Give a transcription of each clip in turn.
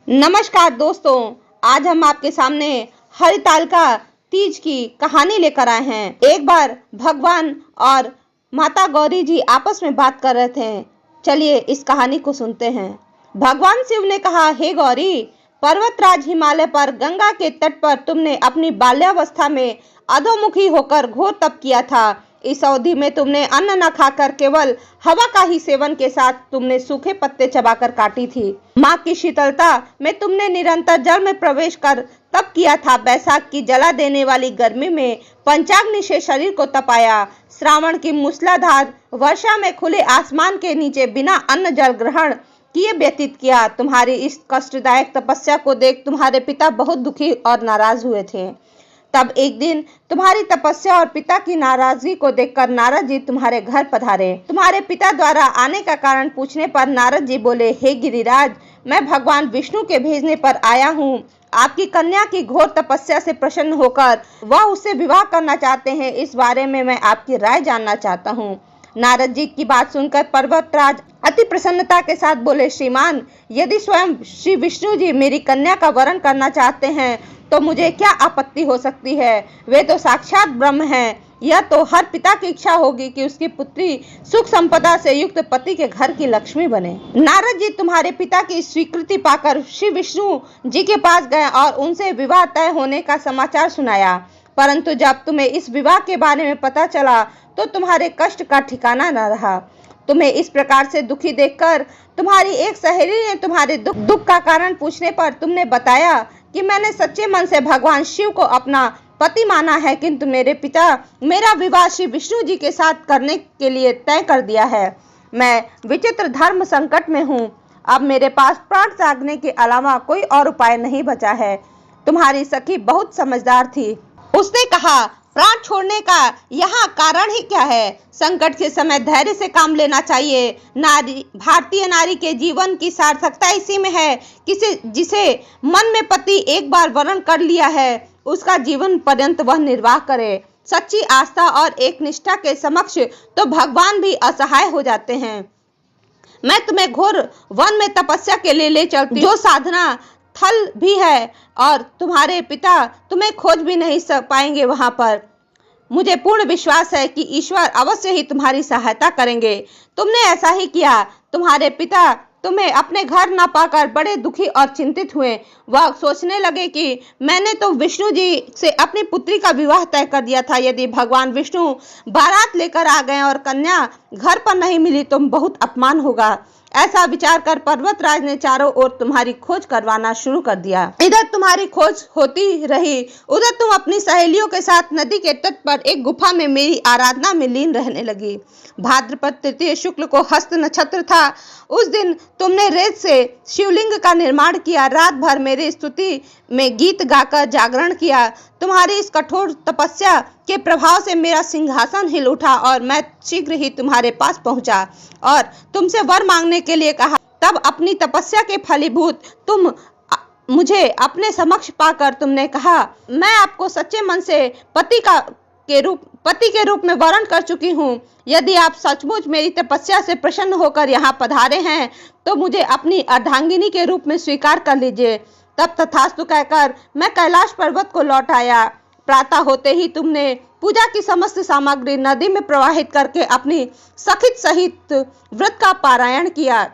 नमस्कार दोस्तों, आज हम आपके सामने हरितालिका तीज की कहानी लेकर आए हैं। एक बार भगवान और माता गौरी जी आपस में बात कर रहे थे। चलिए इस कहानी को सुनते हैं। भगवान शिव ने कहा, हे गौरी, पर्वतराज हिमालय पर गंगा के तट पर तुमने अपनी बाल्यावस्था में अधोमुखी होकर घोर तप किया था। इस अवधि में तुमने अन्न न खाकर केवल हवा का ही सेवन के साथ तुमने सूखे पत्ते चबाकर काटी थी। माँ की शीतलता में तुमने निरंतर जल में प्रवेश कर तप किया था। बैसाख की जला देने वाली गर्मी में पंचाग्नि से शरीर को तपाया। श्रावण की मूसलाधार वर्षा में खुले आसमान के नीचे बिना अन्न जल ग्रहण किए व्यतीत किया। तुम्हारी इस कष्टदायक तपस्या को देख तुम्हारे पिता बहुत दुखी और नाराज हुए थे। तब एक दिन तुम्हारी तपस्या और पिता की नाराजगी को देखकर नारद जी तुम्हारे घर पधारे। तुम्हारे पिता द्वारा आने का कारण पूछने पर नारद जी बोले, हे गिरिराज, मैं भगवान विष्णु के भेजने पर आया हूँ। आपकी कन्या की घोर तपस्या से प्रसन्न होकर वह उससे विवाह करना चाहते हैं। इस बारे में मैं आपकी राय जानना चाहता हूँ। नारद जी की बात सुनकर पर्वतराज अति प्रसन्नता के साथ बोले, श्रीमान, यदि स्वयं श्री विष्णु जी मेरी कन्या का वरण करना चाहते हैं तो मुझे क्या आपत्ति हो सकती है। वे तो साक्षात ब्रह्म हैं। यह तो हर पिता की इच्छा होगी कि उसकी पुत्री सुख संपदा से युक्त पति के घर की लक्ष्मी बने। नारद जी तुम्हारे पिता की स्वीकृति पाकर श्री विष्णु जी के पास गए और उनसे विवाह तय होने का समाचार सुनाया। परंतु जब तुम्हें इस विवाह के बारे में पता चला तो तुम्हारे कष्ट का ठिकाना न रहा। तुम्हें इस प्रकार से दुखी देखकर तुम्हारी एक सहेली ने तुम्हारे दुख का कारण पूछने पर तुमने बताया कि मैंने सच्चे मन से भगवान शिव को अपना पति माना है, किंतु मेरे पिता मेरा विवाह श्री विष्णु जी के साथ करने के लिए तय कर दिया है। मैं विचित्र धर्म संकट में हूँ। अब मेरे पास प्राण त्यागने के अलावा कोई और उपाय नहीं बचा है। तुम्हारी सखी बहुत समझदार थी। उसने कहा, प्राण छोड़ने का यहाँ कारण ही क्या है। संकट के समय धैर्य से काम लेना चाहिए। भारतीय नारी के जीवन की सार्थकता इसी में है कि जिसे मन में पति एक बार वरण कर लिया है उसका जीवन पर्यंत वह निर्वाह करे। सच्ची आस्था और एक निष्ठा के समक्ष तो भगवान भी असहाय हो जाते हैं। मैं तुम्हें घोर वन में तपस्या के लिए ले चलती, जो साधना थल भी है, और तुम्हारे पिता तुम्हें खोज भी नहीं पाएंगे वहां पर। मुझे पूर्ण विश्वास है कि ईश्वर अवश्य ही तुम्हारी सहायता करेंगे। तुमने ऐसा ही किया। तुम्हारे पिता तुम्हें अपने घर न पाकर बड़े दुखी और चिंतित हुए। वह सोचने लगे कि मैंने तो विष्णु जी से अपनी पुत्री का विवाह तय कर दिया था। यदि भगवान विष्णु बारात लेकर आ गए और कन्या घर पर नहीं मिली तो बहुत अपमान होगा। ऐसा विचार कर पर्वतराज ने चारों ओर तुम्हारी खोज करवाना शुरू कर दिया। इधर तुम्हारी खोज होती रही, उधर तुम अपनी सहेलियों के साथ नदी के तट पर एक गुफा में मेरी आराधना में लीन रहने लगी। भाद्रपद तृतीय शुक्ल को हस्त नक्षत्र था। उस दिन तुमने रेत से शिवलिंग का निर्माण किया। रात भर मेरी स्तुति में गीत गाकर जागरण किया। तुम्हारी इस कठोर तपस्या के प्रभाव से मेरा सिंहासन हिल उठा और मैं शीघ्र ही तुम्हारे पास पहुंचा और तुमसे वर मांगने के लिए कहा। तब अपनी तपस्या के फलीभूत तुम मुझे अपने समक्ष पाकर तुमने कहा, मैं आपको सच्चे मन से पति के रूप में वरण कर चुकी हूँ। यदि आप सचमुच मेरी तपस्या से प्रसन्न होकर यहाँ पधारे हैं तो मुझे अपनी अर्धांगिनी के रूप में स्वीकार कर लीजिए। तब तथास्तु कहकर मैं कैलाश पर्वत को लौट आया। प्रातः होते ही तुमने पूजा की समस्त सामग्री नदी में प्रवाहित करके अपनी सखित सहित व्रत का पारायण किया।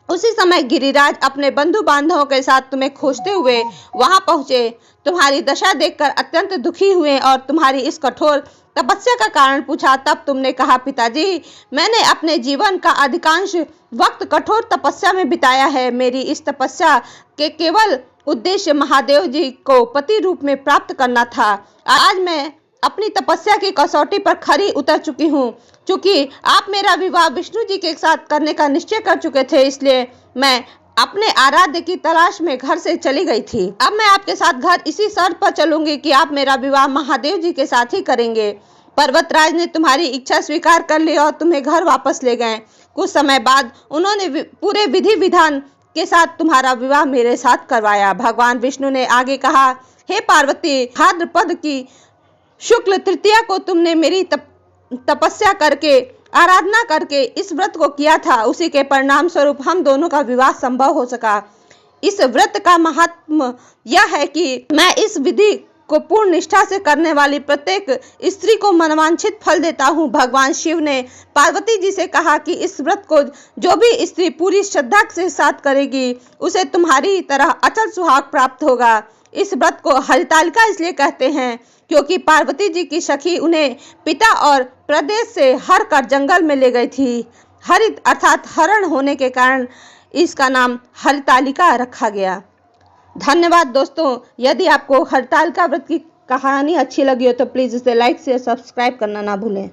उसी समय गिरिराज अपने बंधु बांधवों के साथ तुम्हें खोजते हुए वहां पहुंचे। तुम्हारी दशा देखकर अत्यंत दुखी हुए और तुम्हारी इस कठोर तपस्या का कारण पूछा। तब तुमने कहा, पिताजी, मैंने अपने जीवन का अधिकांश वक्त कठोर तपस्या में बिताया है। मेरी इस तपस्या के केवल उद्देश्य महादेव जी को पति रूप में प्राप्त करना था। आज मैं अपनी तपस्या की कसौटी पर खरी उतर चुकी हूँ। चूंकि आप मेरा विवाह विष्णु जी के साथ करने का निश्चय कर चुके थे, इसलिए मैं अपने आराध्य की तलाश में घर से चली गई थी। अब मैं आपके साथ घर इसी शर्त पर चलूंगी कि आप मेरा विवाह महादेव जी के साथ ही करेंगे। पर्वतराज ने तुम्हारी इच्छा स्वीकार कर ली और तुम्हें घर वापस ले गए। कुछ समय बाद उन्होंने पूरे विधि विधान के साथ तुम्हारा विवाह मेरे साथ करवाया। भगवान विष्णु ने आगे कहा, हे पार्वती, भाद्रपद की शुक्ल तृतीया को तुमने मेरी तपस्या करके आराधना करके इस व्रत को किया था, उसी के परिणाम स्वरूप हम दोनों का विवाह संभव हो सका। इस व्रत का महात्म यह है कि मैं इस विधि को पूर्ण निष्ठा से करने वाली प्रत्येक स्त्री को मनवांछित फल देता हूँ। भगवान शिव ने पार्वती जी से कहा कि इस व्रत को जो भी स्त्री पूरी श्रद्धा के साथ करेगी उसे तुम्हारी तरह अचल सुहाग प्राप्त होगा। इस व्रत को हरितालिका इसलिए कहते हैं क्योंकि पार्वती जी की सखी उन्हें पिता और प्रदेश से हर कर जंगल में ले गई थी। हरित अर्थात हरण होने के कारण इसका नाम हरितालिका रखा गया। धन्यवाद दोस्तों। यदि आपको हरितालिका व्रत की कहानी अच्छी लगी हो तो प्लीज़ इसे लाइक शेयर सब्सक्राइब करना ना भूलें।